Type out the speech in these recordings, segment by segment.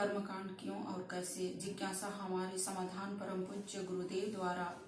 कर्मकांड क्यों और कैसे? जिज्ञासा। हमारे समाधान। परम पूज्य गुरुदेव द्वारा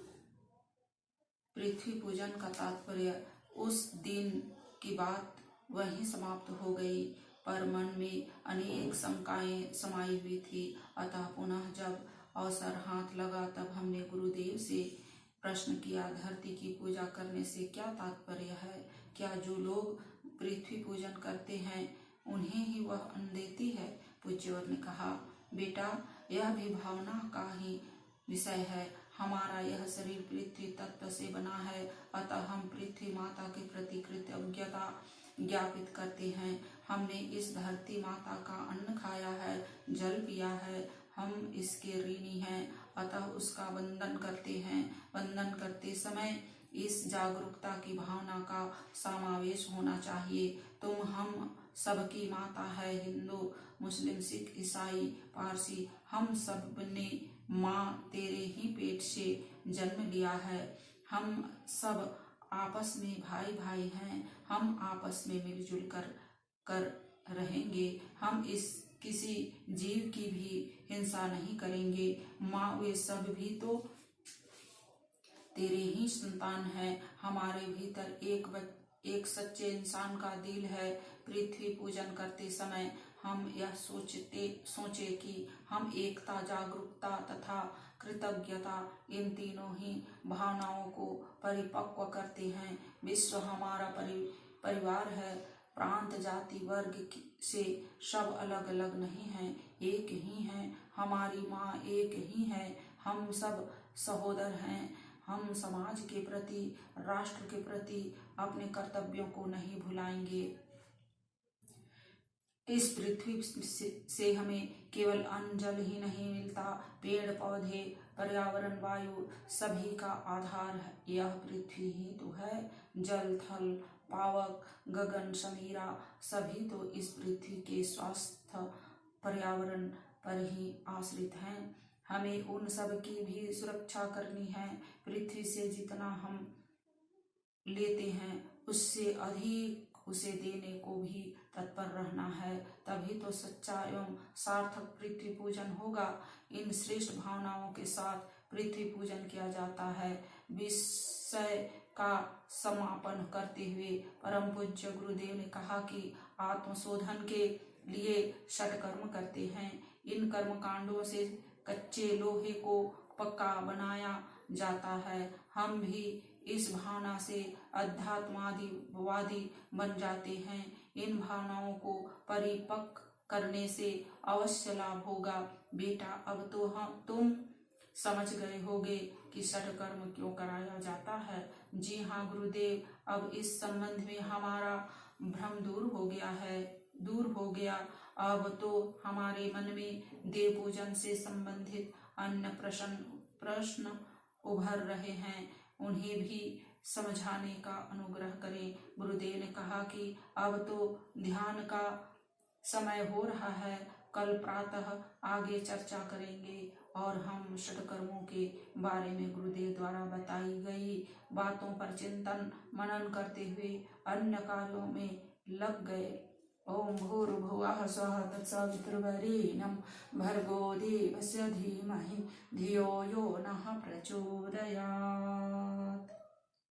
पृथ्वी पूजन का तात्पर्य। उस दिन की बात वहीं समाप्त हो गई, पर मन में अनेक शंकाएं समाई हुई थी। अतः पुनः जब अवसर हाथ लगा तब हमने गुरुदेव से प्रश्न किया, धरती की पूजा करने से क्या तात्पर्य है? क्या जो लोग पृथ्वी पूजन करते हैं उन्हें ही वह अन्न देती है? पूज्यवर ने कहा, बेटा, यह भी भावना का ही विषय है। हमारा यह शरीर पृथ्वी तत्व से बना है, अतः हम पृथ्वी माता के प्रति कृतज्ञता ज्ञापित करते हैं। हमने इस धरती माता का अन्न खाया है, जल पिया है, हम इसके ऋणी हैं, अतः उसका वंदन करते हैं। वंदन करते समय इस जागरूकता की भावना का समावेश होना चाहिए। तुम हम सबकी माता है। हिंदू, मुस्लिम, सिख, ईसाई, पारसी, हम सब ने माँ तेरे ही पेट से जन्म लिया है। हम सब आपस में भाई भाई हैं। हम आपस में मिलजुल कर रहेंगे। हम इस किसी जीव की भी हिंसा नहीं करेंगे। माँ, वे सब भी तो तेरे ही संतान हैं। हमारे भीतर एक सच्चे इंसान का दिल है। पृथ्वी पूजन करते समय हम यह सोचे कि हम एकता, जागरूकता तथा कृतज्ञता, इन तीनों ही भावनाओं को परिपक्व करते हैं। विश्व हमारा परिवार है। प्रांत, जाति, वर्ग से सब अलग अलग नहीं हैं, एक ही हैं। हमारी माँ एक ही है। हम सब सहोदर हैं। हम समाज के प्रति, राष्ट्र के प्रति अपने कर्तव्यों को नहीं भुलाएंगे। इस पृथ्वी से हमें केवल अन्न जल ही नहीं मिलता, पेड़ पौधे, पर्यावरण, वायु सभी का आधार है यह पृथ्वी ही तो है। जल, थल, पावक, गगन, समीरा सभी तो इस पृथ्वी के स्वास्थ्य, पर्यावरण पर ही आश्रित हैं। हमें उन सब की भी सुरक्षा करनी है। पृथ्वी से जितना हम लेते हैं उससे अधिक उसे देने को भी तत्पर रहना है। तभी तो सच्चा एवं सार्थक पृथ्वी पूजन होगा। इन श्रेष्ठ भावनाओं के साथ पृथ्वी पूजन किया जाता है। विषय का समापन करते हुए परम पूज्य गुरुदेव ने कहा कि आत्मशोधन के लिए षटकर्म करते हैं। इन कर्म कांडों से कच्चे लोहे को पक्का बनाया जाता है। हम भी इस भावना से अध्यात्मवादी बन जाते हैं। इन भावनाओं को परिपक्व करने से अवश्य लाभ होगा। बेटा, अब तो तुम समझ गए होगे कि षटकर्म क्यों कराया जाता है। जी हाँ गुरुदेव, अब इस संबंध में हमारा भ्रम दूर हो गया। अब तो हमारे मन में देव पूजन से संबंधित अन्य प्रश्न उभर रहे हैं, उन्हें भी समझाने का अनुग्रह करें। गुरुदेव ने कहा कि अब तो ध्यान का समय हो रहा है। कल प्रातः आगे चर्चा करेंगे और हम षटकर्मों के बारे में गुरुदेव द्वारा बताई गई बातों पर चिंतन मनन करते हुए अन्य कार्यों में लग गए। ओम भूर्भुवः स्वः तत्सवितुर्वरेण्यं भर्गो देवस्य धीमहि धियो यो नः प्रचोदयात्।